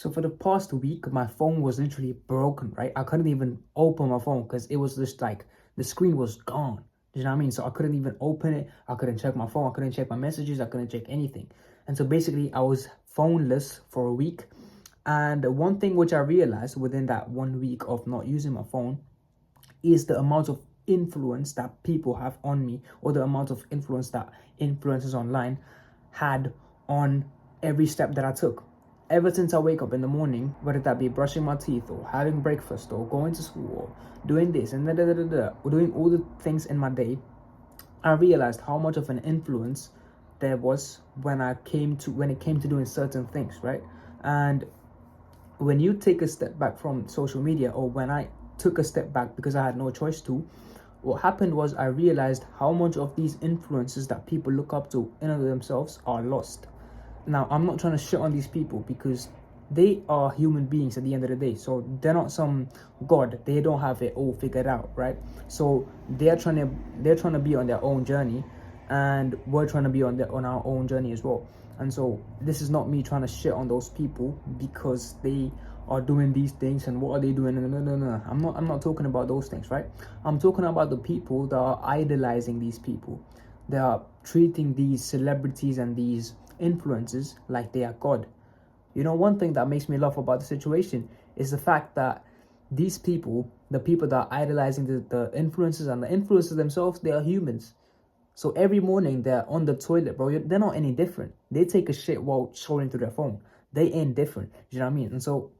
So for the past week, my phone was literally broken, right? I couldn't even open my phone because it was just like the screen was gone. You know what I mean? So I couldn't even open it. I couldn't check my phone. I couldn't check my messages. I couldn't check anything. And so basically, I was phoneless for a week. And one thing which I realized within that 1 week of not using my phone is the amount of influence that people have on me, or the amount of influence that influencers online had on every step that I took. Ever since I wake up in the morning, whether that be brushing my teeth or having breakfast or going to school or doing this and or doing all the things in my day, I realized how much of an influence there was when it came to doing certain things, right? And when you take a step back from social media, or when I took a step back because I had no choice to, what happened was I realized how much of these influences that people look up to in and of themselves are lost. Now, I'm not trying to shit on these people because they are human beings at the end of the day. So they're not some god. They don't have it all figured out, right? So they're trying to be on their own journey, and we're trying to be on our own journey as well. And so this is not me trying to shit on those people because they are doing these things and what are they doing. No. I'm not talking about those things, right? I'm talking about the people that are idolizing these people. They are treating these celebrities and these influencers like they are God. You know, one thing that makes me laugh about the situation is the fact that these people, the people that are idolizing the influencers and the influencers themselves, they are humans. So every morning they're on the toilet, bro. They're not any different. They take a shit while scrolling through their phone. They ain't different. You know what I mean? And so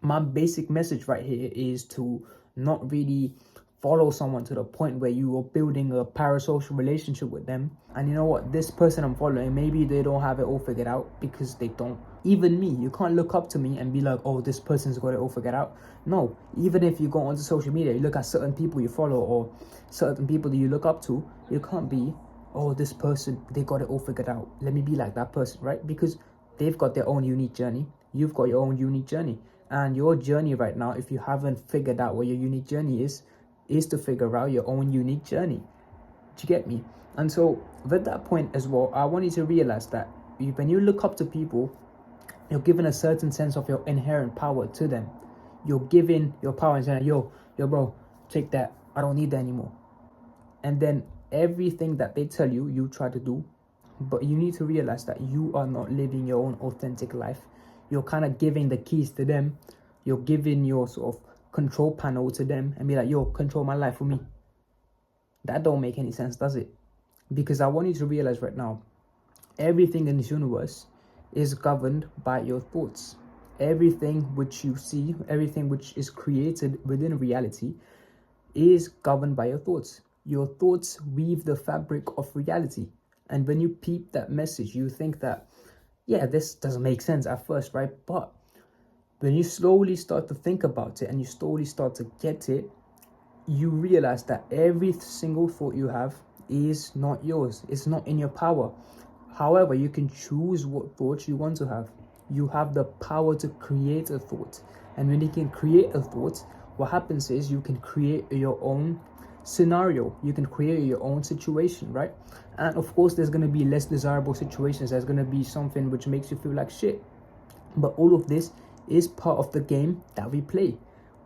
my basic message right here is to not really follow someone to the point where you are building a parasocial relationship with them. And you know what? This person I'm following, maybe they don't have it all figured out, because they don't. Even me, you can't look up to me and be like, oh, this person's got it all figured out. No, even if you go onto social media, you look at certain people you follow or certain people that you look up to, you can't be, oh, this person, they got it all figured out. Let me be like that person, right? Because they've got their own unique journey. You've got your own unique journey. And your journey right now, if you haven't figured out what your unique journey is to figure out your own unique journey. Do you get me? And so with that point as well, I want you to realize that when you look up to people, you're giving a certain sense of your inherent power to them. You're giving your power and saying, yo, bro, take that. I don't need that anymore. And then everything that they tell you, you try to do. But you need to realize that you are not living your own authentic life. You're kind of giving the keys to them. You're giving your sort of control panel to them and be like, yo, control my life for me. That don't make any sense, does it? Because I want you to realize right now, everything in this universe is governed by your thoughts. Everything which you see, everything which is created within reality is governed by your thoughts. Your thoughts weave the fabric of reality. And when you peep that message, you think that, yeah, this doesn't make sense at first, right? But when you slowly start to think about it and you slowly start to get it, you realize that every single thought you have is not yours. It's not in your power. However, you can choose what thoughts you want to have. You have the power to create a thought. And when you can create a thought, what happens is you can create your own scenario. You can create your own situation, right? And of course, there's going to be less desirable situations. There's going to be something which makes you feel like shit. But all of this is part of the game that we play.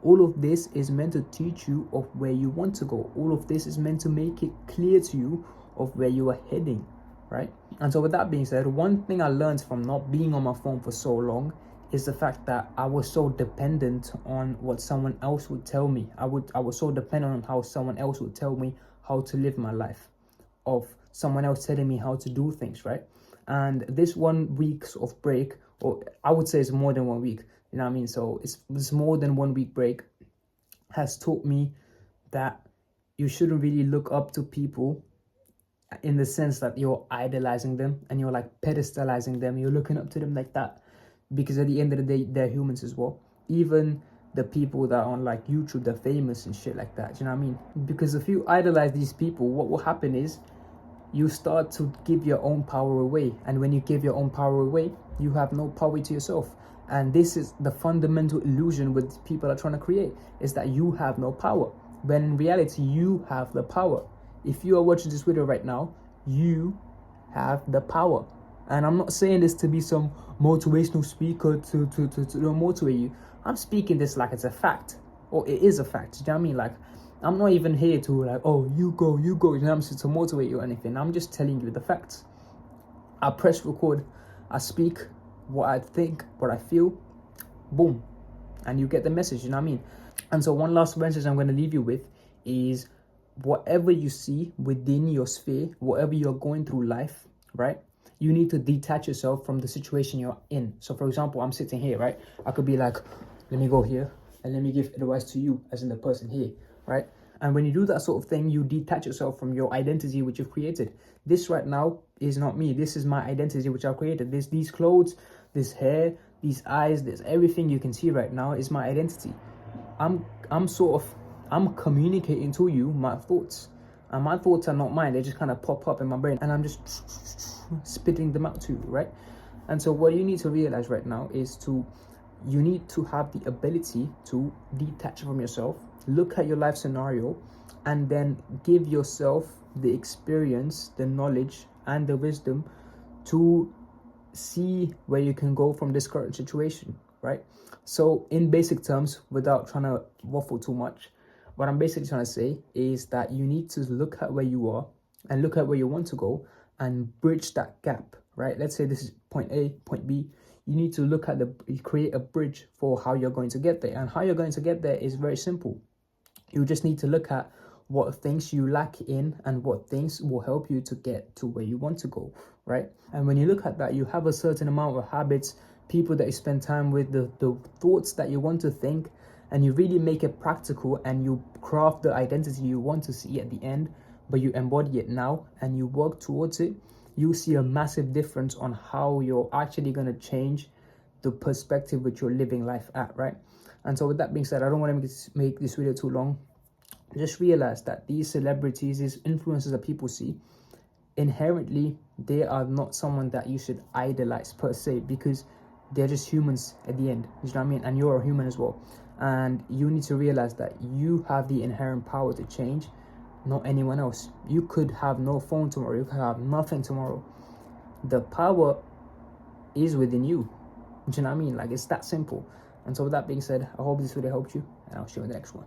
All of this is meant to teach you of where you want to go. All of this is meant to make it clear to you of where you are heading, right? And so with that being said, one thing I learned from not being on my phone for so long is the fact that I was so dependent on what someone else would tell me. I was so dependent on how someone else would tell me how to live my life, of someone else telling me how to do things, right? And this 1 week's of break, or I would say it's more than 1 week, you know what I mean? So it's more than 1 week break, has taught me that you shouldn't really look up to people in the sense that you're idolizing them and you're like pedestalizing them. You're looking up to them like that, because at the end of the day, they're humans as well. Even the people that are on like YouTube, they're famous and shit like that. Do you know what I mean? Because if you idolize these people, what will happen is you start to give your own power away. And when you give your own power away, you have no power to yourself. And this is the fundamental illusion with people are trying to create, is that you have no power. When in reality, you have the power. If you are watching this video right now, you have the power. And I'm not saying this to be some motivational speaker to motivate you. I'm speaking this like it's a fact, or it is a fact. You know what I mean? Like, I'm not even here to like, oh, you go. You know what I'm saying, to motivate you or anything. I'm just telling you the facts. I press record, I speak what I think, what I feel, boom, and you get the message. You know what I mean? And so one last message I'm going to leave you with is, whatever you see within your sphere, whatever you're going through life, right? You need to detach yourself from the situation you're in. So for example, I'm sitting here, right? I could be like, let me go here and let me give advice to you, as in the person here, right? And when you do that sort of thing, you detach yourself from your identity which you've created. This right now is not me. This is my identity which I've created. These clothes, this hair, these eyes, this everything you can see right now is my identity. I'm communicating to you my thoughts. And my thoughts are not mine. They just kind of pop up in my brain and I'm just spitting them out to you, right? And so what you need to realize right now is you need to have the ability to detach from yourself, look at your life scenario, and then give yourself the experience, the knowledge, and the wisdom to see where you can go from this current situation, right? So in basic terms, without trying to waffle too much, what I'm basically trying to say is that you need to look at where you are and look at where you want to go and bridge that gap, right? Let's say this is point A, point B. You need to look at create a bridge for how you're going to get there. And how you're going to get there is very simple. You just need to look at what things you lack in and what things will help you to get to where you want to go, right? And when you look at that, you have a certain amount of habits, people that you spend time with, the thoughts that you want to think, and you really make it practical and you craft the identity you want to see at the end, but you embody it now and you work towards it. You see a massive difference on how you're actually going to change the perspective which you're living life at, right? And so with that being said, I don't want to make this video too long. Just realize that these celebrities, these influencers that people see, inherently, they are not someone that you should idolize per se, because they're just humans at the end. You know what I mean? And you're a human as well. And you need to realize that you have the inherent power to change, not anyone else. You could have no phone tomorrow. You could have nothing tomorrow. The power is within you. Do you know what I mean? Like, it's that simple. And so with that being said, I hope this video helped you, and I'll see you in the next one.